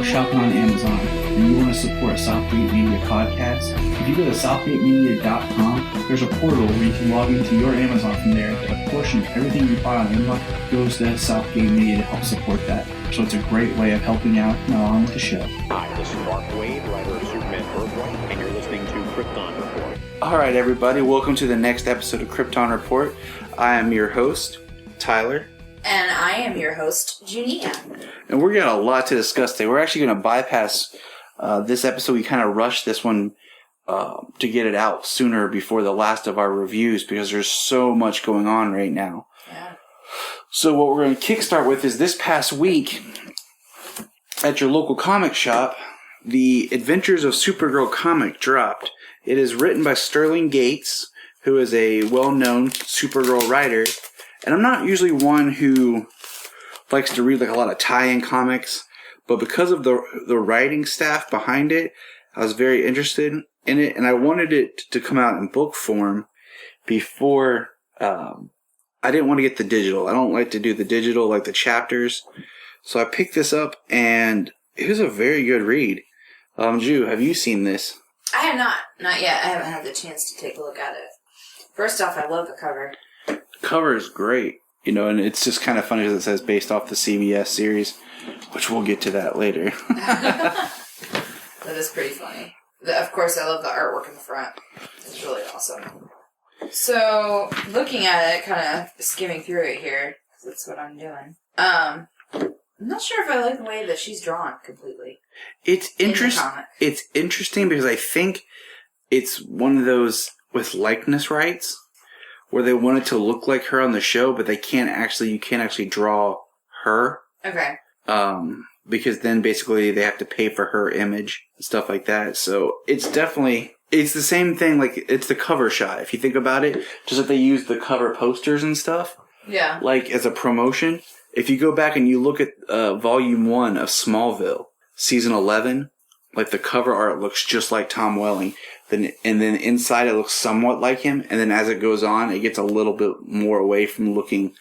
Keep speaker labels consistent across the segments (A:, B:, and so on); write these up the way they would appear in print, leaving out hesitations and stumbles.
A: Shopping on Amazon and you want to support Southgate Media podcast, if you go to southgatemedia.com, there's a portal where you can log into your Amazon from there. A portion of everything you buy on Amazon goes to Southgate Media to help support that. So it's a great way of helping out along with the show.
B: Hi, this is Mark Wade, writer of Superman Birthright, and you're listening to Krypton Report.
A: All right, everybody, welcome to the next episode of Krypton Report. I am your host, Tyler.
C: And I am your host, Junia.
A: And we're got a lot to discuss today. We're actually going to bypass this episode. We kind of rushed this one to get it out sooner before the last of our reviews because there's so much going on right now.
C: Yeah.
A: So what we're going to kickstart with is this past week at your local comic shop, the Adventures of Supergirl comic dropped. It is written by Sterling Gates, who is a well-known Supergirl writer. And I'm not usually one who likes to read like a lot of tie-in comics, but because of the writing staff behind it, I was very interested in it, and I wanted it to come out in book form before. I didn't want to get the digital. I don't like to do the digital, like the chapters. So I picked this up, and it was a very good read. Ju, have you seen this?
C: I have not yet. I haven't had the chance to take a look at it. First off, I love the cover.
A: The cover is great, and it's just kind of funny because it says based off the CBS series, which we'll get to that later.
C: That is pretty funny. Of course, I love the artwork in the front. It's really awesome. So, looking at it, kind of skimming through it here, because that's what I'm doing. I'm not sure if I like the way that she's drawn completely.
A: It's interesting. It's interesting because I think it's one of those with likeness rights where they want it to look like her on the show, but you can't actually draw her.
C: Okay.
A: Because then basically they have to pay for her image and stuff like that. So it's the same thing, like it's the cover shot. If you think about it, just that they use the cover posters and stuff.
C: Yeah. Like
A: as a promotion. If you go back and you look at volume 1 of Smallville, season 11, like the cover art looks just like Tom Welling. And then inside it looks somewhat like him. And then as it goes on, it gets a little bit more away from looking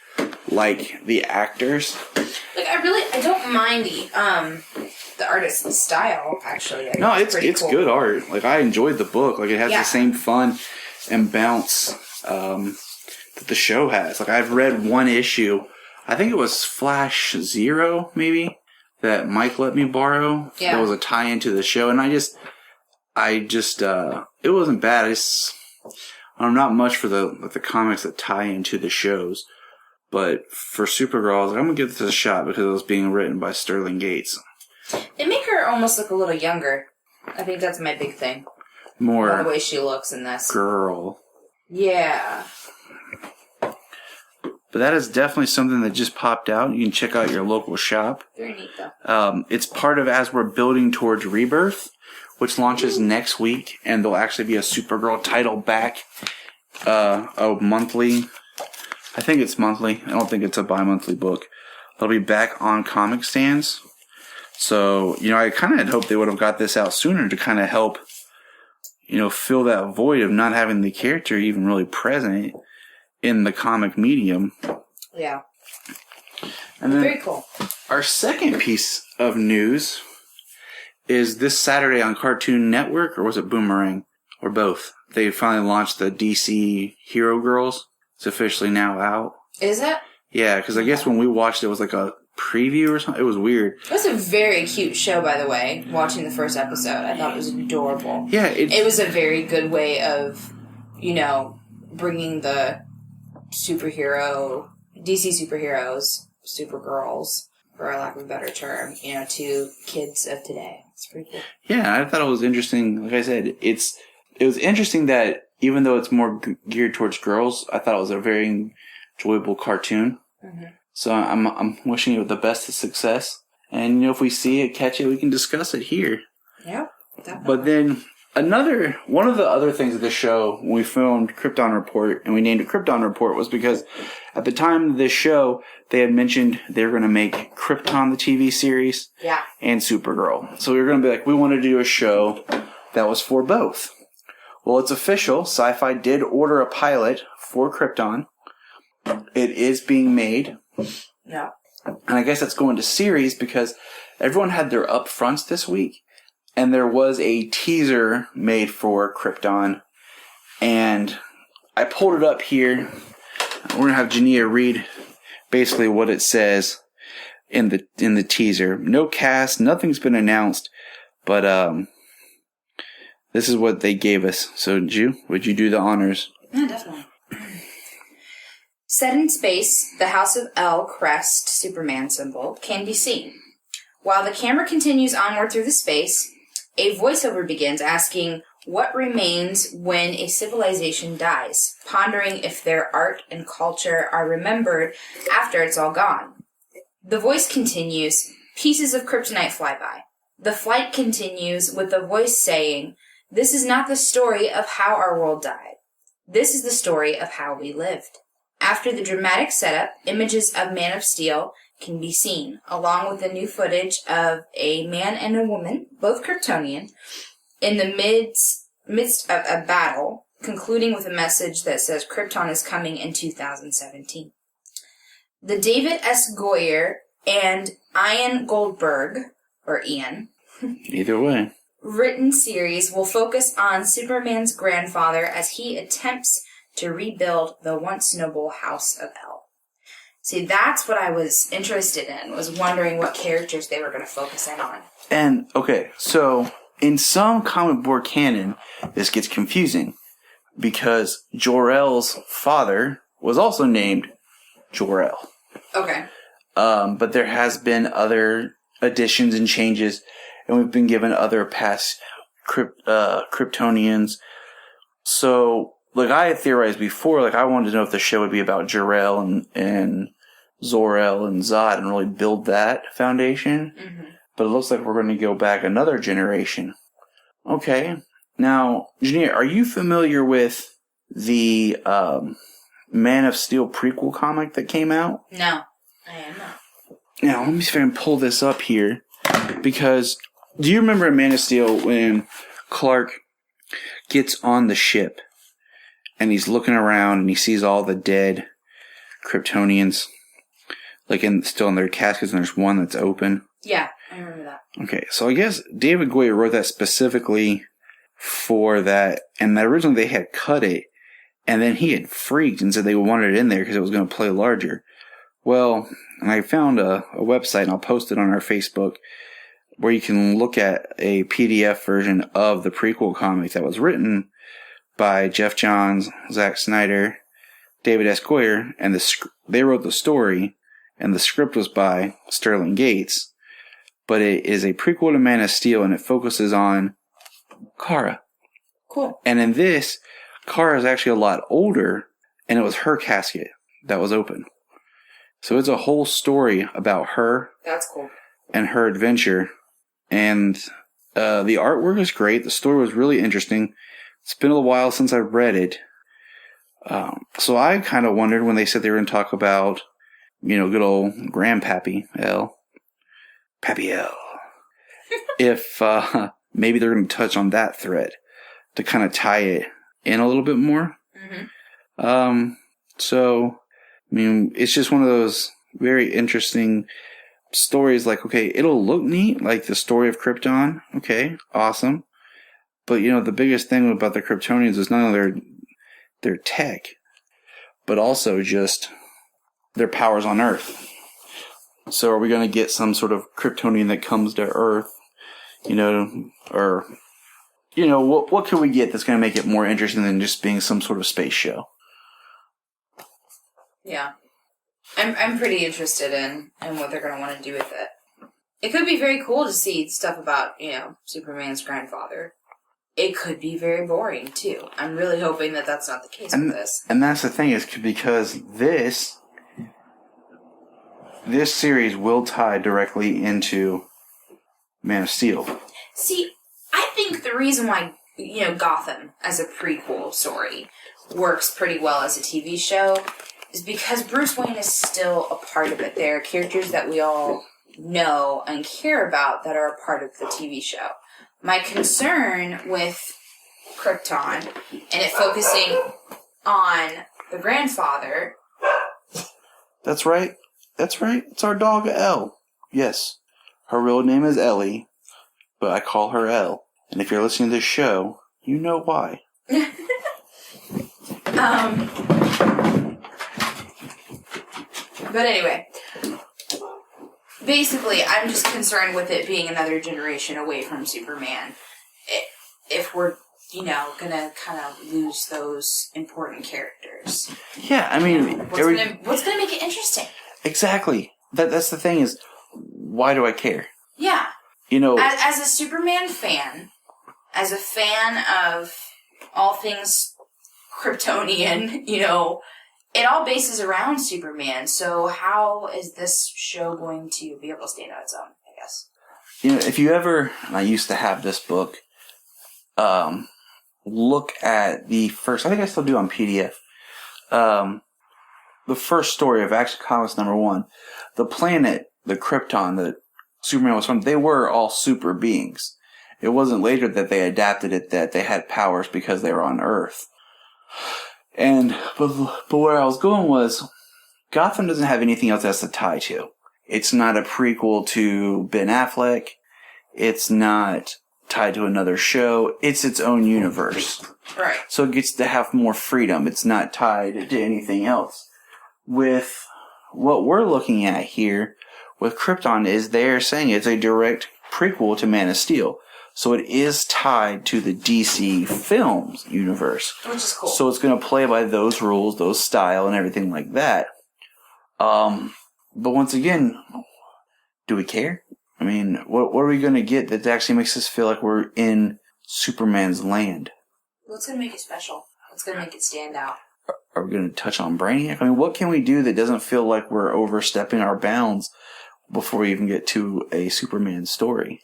A: like the actors.
C: Like I don't mind the artist's style. Actually,
A: it's
C: cool.
A: good art. Like I enjoyed the book. Like it has the same fun and bounce that the show has. Like I've read one issue. I think it was Flash Zero, maybe, that Mike let me borrow.
C: Yeah.
A: That was a tie-in to the show, and I just it wasn't bad. I'm not much for the comics that tie into the shows, but for Supergirl, I was like, I'm gonna give this a shot because it was being written by Sterling Gates.
C: They make her almost look a little younger. I think that's my big thing.
A: More
C: the way she looks in this.
A: Girl.
C: Yeah.
A: But that is definitely something that just popped out. You can check out your local shop.
C: Very neat, though.
A: It's part of As We're Building Towards Rebirth, which launches next week, and there'll actually be a Supergirl title back, a monthly. I think it's monthly. I don't think it's a bi-monthly book. It'll be back on comic stands. So, I kind of had hoped they would have got this out sooner to kind of help, fill that void of not having the character even really present in the comic medium.
C: Yeah.
A: And then
C: very cool.
A: Our second piece of news is this Saturday on Cartoon Network, or was it Boomerang? Or both. They finally launched the DC Hero Girls. It's officially now out.
C: Is it?
A: Yeah, because I guess when we watched it was like a preview or something. It was weird.
C: It was a very cute show, by the way, watching the first episode. I thought it was adorable.
A: Yeah.
C: It was a very good way of, bringing the DC superheroes, Supergirls, for lack of a better term, to kids of today. It's pretty cool.
A: Yeah, I thought it was interesting. Like I said, it was interesting that even though it's more geared towards girls, I thought it was a very enjoyable cartoon. Mm-hmm. So I'm wishing it the best of success. And if we see it, catch it, we can discuss it here.
C: Yeah, definitely.
A: But then One of the other things of this show, when we filmed Krypton Report, and we named it Krypton Report, was because at the time of this show, they had mentioned they were going to make Krypton the TV series and Supergirl. So we were going to be like, we want to do a show that was for both. Well, it's official. Sci-Fi did order a pilot for Krypton. It is being made.
C: Yeah.
A: And I guess that's going to series because everyone had their upfronts this week. And there was a teaser made for Krypton. And I pulled it up here. We're going to have Jania read basically what it says in the teaser. No cast, nothing's been announced. But this is what they gave us. So, Ju, would you do the honors?
C: Yeah, definitely. Set in space, the House of El crest Superman symbol can be seen. While the camera continues onward through the space, a voiceover begins asking what remains when a civilization dies, pondering if their art and culture are remembered after it's all gone. The voice continues, pieces of kryptonite fly by. The flight continues with the voice saying, "This is not the story of how our world died. This is the story of how we lived." After the dramatic setup, images of Man of Steel can be seen, along with the new footage of a man and a woman, both Kryptonian, in the midst of a battle, concluding with a message that says Krypton is coming in 2017. The David S. Goyer and Ian Goldberg, or Ian,
A: either way,
C: written series will focus on Superman's grandfather as he attempts to rebuild the once noble House of El. See, that's what I was interested in, was wondering what characters they were going to focus in on.
A: And, okay, so in some comic book canon, this gets confusing because Jor-El's father was also named Jor-El.
C: Okay.
A: But there has been other additions and changes, and we've been given other past Kryptonians. So, like I had theorized before, like I wanted to know if the show would be about Jor-El and Zor-El and Zod and really build that foundation. Mm-hmm. But it looks like we're going to go back another generation. Okay. Now, Jania, are you familiar with the Man of Steel prequel comic that came out?
C: No, I am not.
A: Now, let me see if I can pull this up here. Because, do you remember in Man of Steel when Clark gets on the ship and he's looking around and he sees all the dead Kryptonians, like still in their caskets, and there's one that's open?
C: Yeah, I remember that.
A: Okay, so I guess David Goyer wrote that specifically for that, and originally they had cut it, and then he had freaked and said they wanted it in there because it was going to play larger. Well, I found a website, and I'll post it on our Facebook, where you can look at a PDF version of the prequel comic that was written by Jeff Johns, Zack Snyder, David S. Goyer, and they wrote the story, and the script was by Sterling Gates, but it is a prequel to Man of Steel, and it focuses on Kara.
C: Cool.
A: And in this, Kara is actually a lot older, and it was her casket that was open. So it's a whole story about her.
C: That's cool.
A: And her adventure. And the artwork is great. The story was really interesting. It's been a while since I've read it. So I kind of wondered when they said they were going to talk about, good old Grandpappy L. Pappy L. if maybe they're going to touch on that thread to kind of tie it in a little bit more. Mm-hmm. So, it's just one of those very interesting stories. Like, okay, it'll look neat, like the story of Krypton. Okay, awesome. But, the biggest thing about the Kryptonians is not only their tech, but also just their powers on Earth. So are we going to get some sort of Kryptonian that comes to Earth, or, what can we get that's going to make it more interesting than just being some sort of space show?
C: Yeah. I'm pretty interested in what they're going to want to do with it. It could be very cool to see stuff about, Superman's grandfather. It could be very boring, too. I'm really hoping that that's not the case with this.
A: And that's the thing, is because this series will tie directly into Man of Steel.
C: See, I think the reason why Gotham as a prequel story works pretty well as a TV show is because Bruce Wayne is still a part of it. There are characters that we all know and care about that are a part of the TV show. My concern with Krypton and it focusing on the grandfather.
A: That's right. It's our dog, Elle. Yes. Her real name is Ellie, but I call her Elle. And if you're listening to this show, you know why.
C: But anyway, basically, I'm just concerned with it being another generation away from Superman. If we're, gonna kind of lose those important characters.
A: Yeah, I mean...
C: What's gonna make it interesting?
A: Exactly. That's the thing is, why do I care?
C: Yeah.
A: As
C: a Superman fan, as a fan of all things Kryptonian, it all bases around Superman. So how is this show going to be able to stand on its own, I guess?
A: If you ever, and I used to have this book, look at the first, I think I still do on PDF, the first story of Action Comics #1, the planet, the Krypton that Superman was from, they were all super beings. It wasn't later that they adapted it that they had powers because they were on Earth. But where I was going was, Gotham doesn't have anything else that's to tie to. It's not a prequel to Ben Affleck. It's not tied to another show. It's its own universe.
C: Right.
A: So it gets to have more freedom. It's not tied to anything else. With what we're looking at here with Krypton is they're saying it's a direct prequel to Man of Steel. So it is tied to the DC Films universe.
C: Which is cool.
A: So it's going to play by those rules, those style, and everything like that. But once again, do we care? I mean, what are we going to get that actually makes us feel like we're in Superman's land?
C: What's going to make it special? What's going to make it stand out?
A: Are we going to touch on Brainiac? I mean, what can we do that doesn't feel like we're overstepping our bounds before we even get to a Superman story?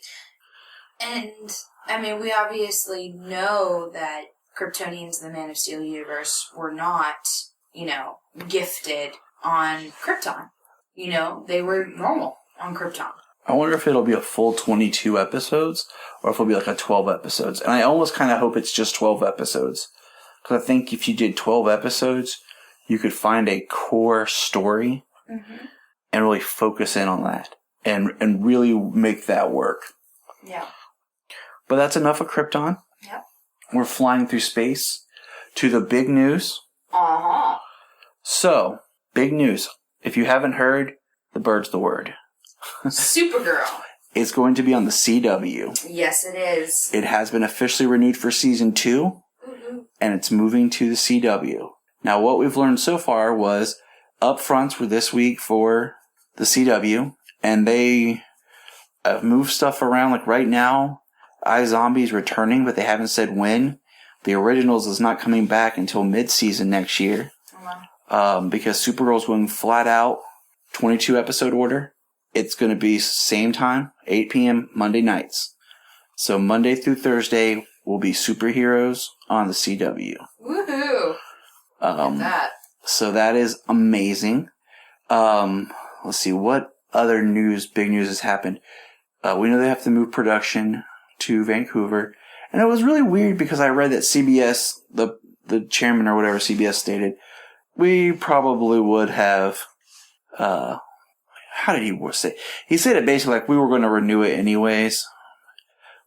C: And, I mean, we obviously know that Kryptonians in the Man of Steel universe were not, gifted on Krypton. They were normal on Krypton.
A: I wonder if it'll be a full 22 episodes, or if it'll be like a 12 episodes. And I almost kind of hope it's just 12 episodes. Because I think if you did 12 episodes, you could find a core story and really focus in on that. And really make that work.
C: Yeah.
A: But that's enough of Krypton.
C: Yep.
A: We're flying through space to the big news.
C: Uh-huh.
A: So, big news. If you haven't heard, the bird's the word.
C: Supergirl.
A: It's going to be on the CW.
C: Yes, it is.
A: It has been officially renewed for season 2, and it's moving to the CW. Now, what we've learned so far was upfronts were this week for the CW, and they moved stuff around. Like right now, iZombie's returning, but they haven't said when. The Originals is not coming back until mid-season next year. Because Supergirl's going flat out 22 episode order. It's going to be same time, 8 p.m. Monday nights. So Monday through Thursday will be superheroes on the CW.
C: Woohoo! That.
A: So that is amazing. Let's see, what other big news has happened? We know they have to move production to Vancouver. And it was really weird because I read that CBS, the chairman or whatever CBS stated, we probably would have, how did he say? He said it basically like we were going to renew it anyways.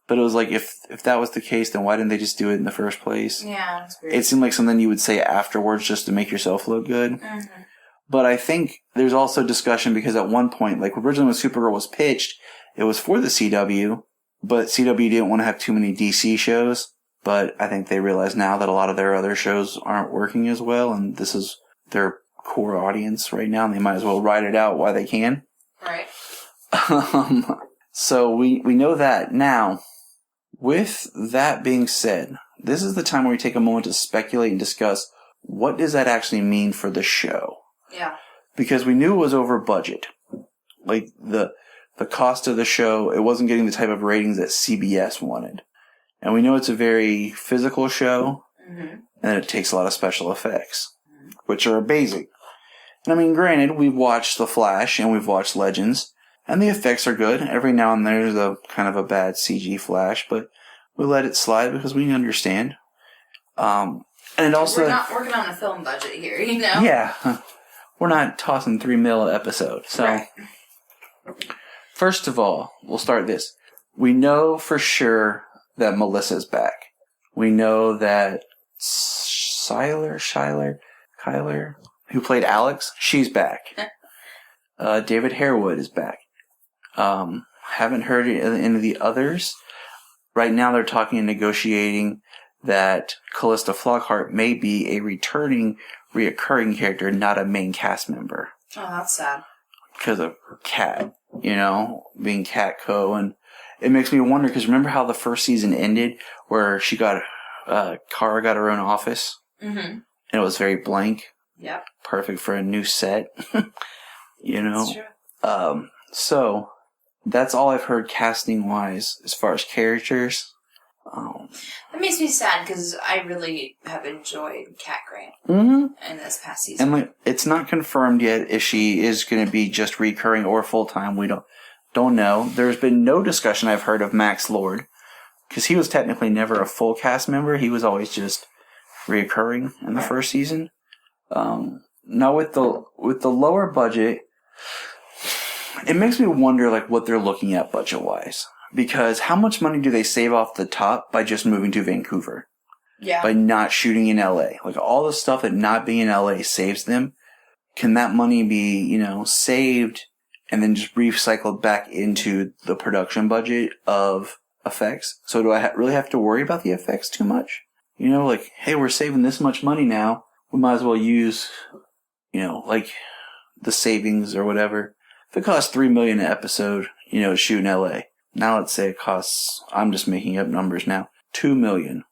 A: But it was like, if that was the case, then why didn't they just do it in the first place?
C: Yeah, that's weird.
A: It seemed like something you would say afterwards just to make yourself look good. Mm-hmm. But I think there's also discussion because at one point, like originally when Supergirl was pitched, it was for the CW, but CW didn't want to have too many DC shows. But I think they realize now that a lot of their other shows aren't working as well, and this is their core audience right now, and they might as well ride it out while they can.
C: Right.
A: So we know that. Now, with that being said, this is the time where we take a moment to speculate and discuss what does that actually mean for the show.
C: Yeah.
A: Because we knew it was over budget. Like, the cost of the show, it wasn't getting the type of ratings that CBS wanted. And we know it's a very physical show,
C: Mm-hmm.
A: and it takes a lot of special effects, which are basic. And I mean, granted, we've watched The Flash and we've watched Legends, and the effects are good. Every now and then there's a kind of a bad CG Flash, but we let it slide because we understand. And it also...
C: We're not working on a film budget here, you know?
A: Yeah. We're not tossing $3 million an episode. So,
C: Right.
A: First of all, we'll start this. We know for sure that Melissa's back. We know that Kyler, who played Alex, she's back. David Harewood is back. Haven't heard any of the others. Right now they're talking and negotiating that Callista Flockhart may be a reoccurring character, not a main cast member.
C: Oh, that's sad.
A: Because of her cat, being Catco. And it makes me wonder, because remember how the first season ended, where Kara got her own office?
C: Mm-hmm.
A: And it was very blank.
C: Yep.
A: Perfect for a new set.
C: That's true.
A: So, that's all I've heard casting-wise, as far as characters.
C: That makes me sad, because I really have enjoyed Cat Grant in this past season.
A: And it's not confirmed yet if she is going to be just recurring or full-time. We don't know. There's been no discussion I've heard of Max Lord, because he was technically never a full cast member. He was always just reoccurring in the first season. Now with the lower budget, it makes me wonder what they're looking at budget-wise. Because how much money do they save off the top by just moving to Vancouver?
C: Yeah.
A: By not shooting in LA. All the stuff that not being in LA saves them. Can that money be, saved and then just recycled back into the production budget of effects? So do I really have to worry about the effects too much? Hey, we're saving this much money now. We might as well use, the savings or whatever. If it costs $3 million an episode, to shoot in LA. Now let's say it costs, I'm just making up numbers now, $2 million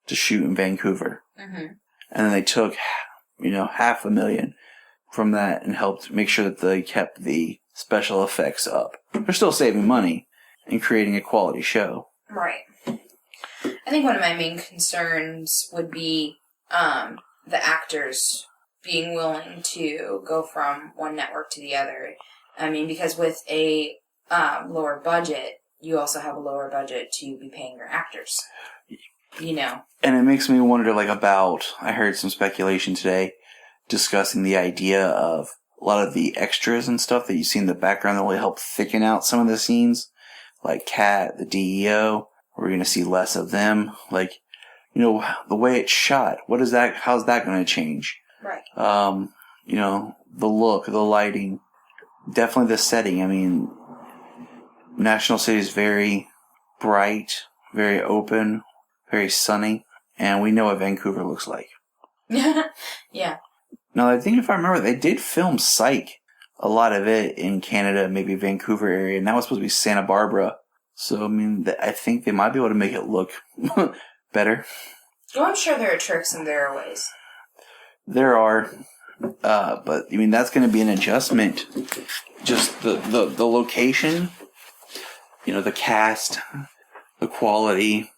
A: to shoot in Vancouver.
C: Mm-hmm.
A: And then they took, $500,000 from that and helped make sure that they kept the special effects up. They're still saving money and creating a quality show.
C: Right. I think one of my main concerns would be the actors being willing to go from one network to the other. I mean, because with a lower budget, you also have a lower budget to be paying your actors.
A: And it makes me wonder, I heard some speculation today discussing the idea of a lot of the extras and stuff that you see in the background that will help thicken out some of the scenes. Like Kat, the DEO, we're going to see less of them. The way it's shot, how's that going to change?
C: Right.
A: The look, the lighting, definitely the setting. I mean, National City is very bright, very open, very sunny, and we know what Vancouver looks like.
C: Yeah.
A: Now, I think if I remember, they did film Psych, a lot of it in Canada, maybe Vancouver area, and that was supposed to be Santa Barbara. So, I mean, I think they might be able to make it look better.
C: Well, I'm sure there are tricks and there are ways.
A: There are, but I mean, that's going to be an adjustment. Just the location, the cast, the quality.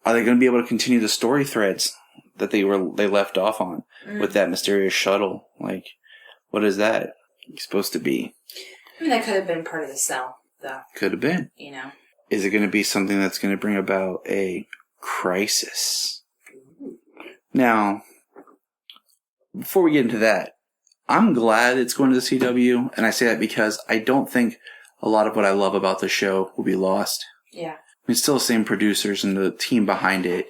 A: Are they going to be able to continue the story threads that they left off on with that mysterious shuttle? What is that supposed to be?
C: I mean, that could have been part of the cell, though.
A: Could have been. Is it going to be something that's going to bring about a crisis? Now, before we get into that, I'm glad it's going to the CW, and I say that because I don't think a lot of what I love about the show will be lost.
C: Yeah.
A: It's still the same producers and the team behind it.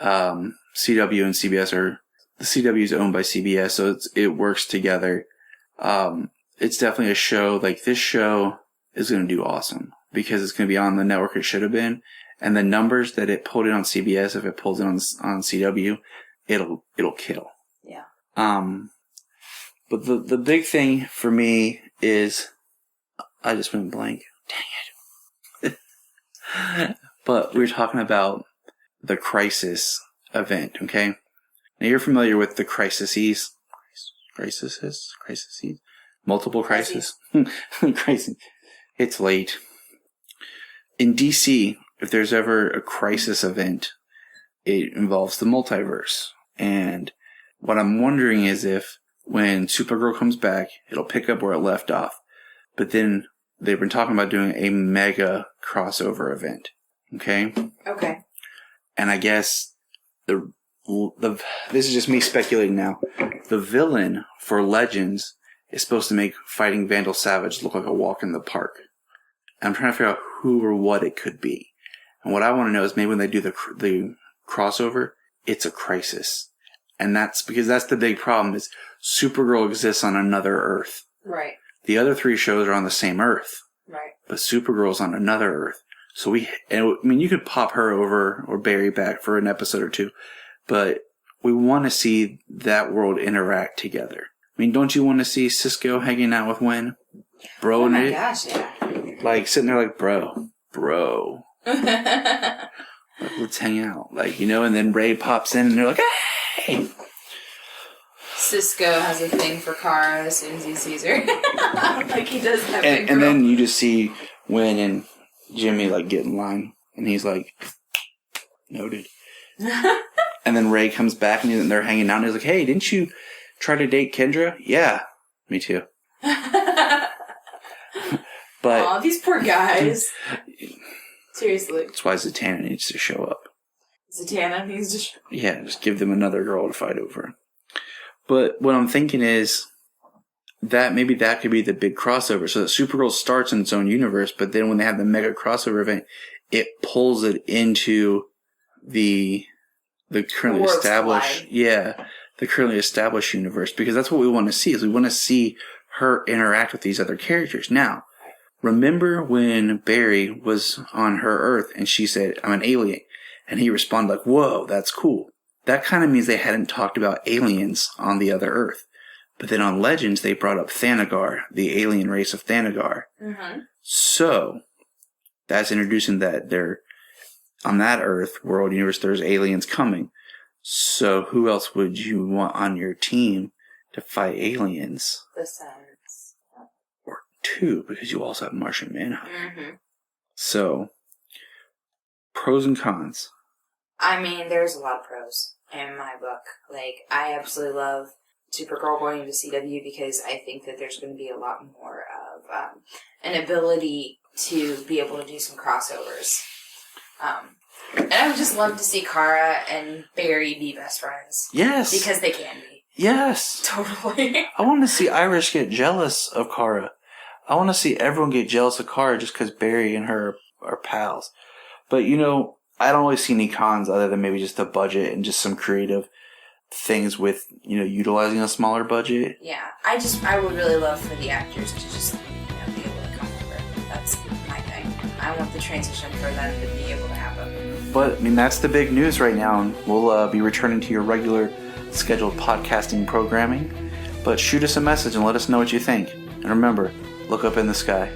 A: CW and CBS the CW is owned by CBS, so it works together. It's definitely a show, this show is going to do awesome because it's going to be on the network it should have been. And the numbers that it pulled in on CBS, if it pulls in on CW, it'll kill.
C: Yeah.
A: But the big thing for me is, I just went blank. Dang it. But we were talking about the crisis event, okay? Now you're familiar with the crises? Multiple crises? Crisis. It's late. In DC, if there's ever a crisis event, it involves the multiverse. And what I'm wondering is if when Supergirl comes back, it'll pick up where it left off. But then they've been talking about doing a mega crossover event. Okay?
C: Okay.
A: And I guess the this is just me speculating now. The villain for Legends is supposed to make fighting Vandal Savage look like a walk in the park. I'm trying to figure out who or what it could be. And what I want to know is maybe when they do the crossover, it's a crisis. And that's because that's the big problem is Supergirl exists on another Earth.
C: Right.
A: The other 3 shows are on the same Earth.
C: Right.
A: But Supergirl's on another Earth. So you could pop her over or Barry back for an episode or 2. But we want to see that world interact together. I mean, don't you want to see Cisco hanging out with Wynn? Bro,
C: oh my gosh, yeah.
A: Like, sitting there like, bro. Like, let's hang out. Like, and then Ray pops in and they're like, hey!
C: Cisco has a thing for Kara as soon as he sees her. Like, he does that big
A: And then you just see Wynn and Jimmy, like, get in line. And he's like, noted. And then Ray comes back and they're hanging out and he's like, hey, didn't you try to date Kendra? Yeah, me too. But
C: aw, these poor guys. Seriously.
A: That's why Zatanna needs to show up.
C: Zatanna needs to show up.
A: Yeah, just give them another girl to fight over. But what I'm thinking is that maybe that could be the big crossover. So that Supergirl starts in its own universe, but then when they have the mega crossover event, it pulls it into the currently established, the currently established universe, because that's what we want to see. Is we want to see her interact with these other characters. Now, remember when Barry was on her Earth and she said, "I'm an alien," and he responded like, "Whoa, that's cool." That kind of means they hadn't talked about aliens on the other Earth. But then on Legends, they brought up Thanagar, the alien race of Thanagar. Mm-hmm. So that's introducing that they're on that Earth world universe, there's aliens coming. So who else would you want on your team to fight aliens?
C: The Suns.
A: Or 2, because you also have Martian Manhunter.
C: Mm-hmm.
A: So, pros and cons.
C: I mean, there's a lot of pros in my book. Like, I absolutely love Supergirl going into CW because I think that there's going to be a lot more of an ability to be able to do some crossovers. And I would just love to see Kara and Barry be best friends.
A: Yes.
C: Because they can be.
A: Yes.
C: Totally.
A: I want to see Irish get jealous of Kara. I want to see everyone get jealous of Kara just because Barry and her are pals. But, I don't really see any cons other than maybe just the budget and just some creative things with, utilizing a smaller budget.
C: Yeah. I would really love for the actors to just, be able to come over. That's my thing. I want the transition for them to be able to happen.
A: But, that's the big news right now. And we'll be returning to your regular scheduled podcasting programming. But shoot us a message and let us know what you think. And remember, look up in the sky.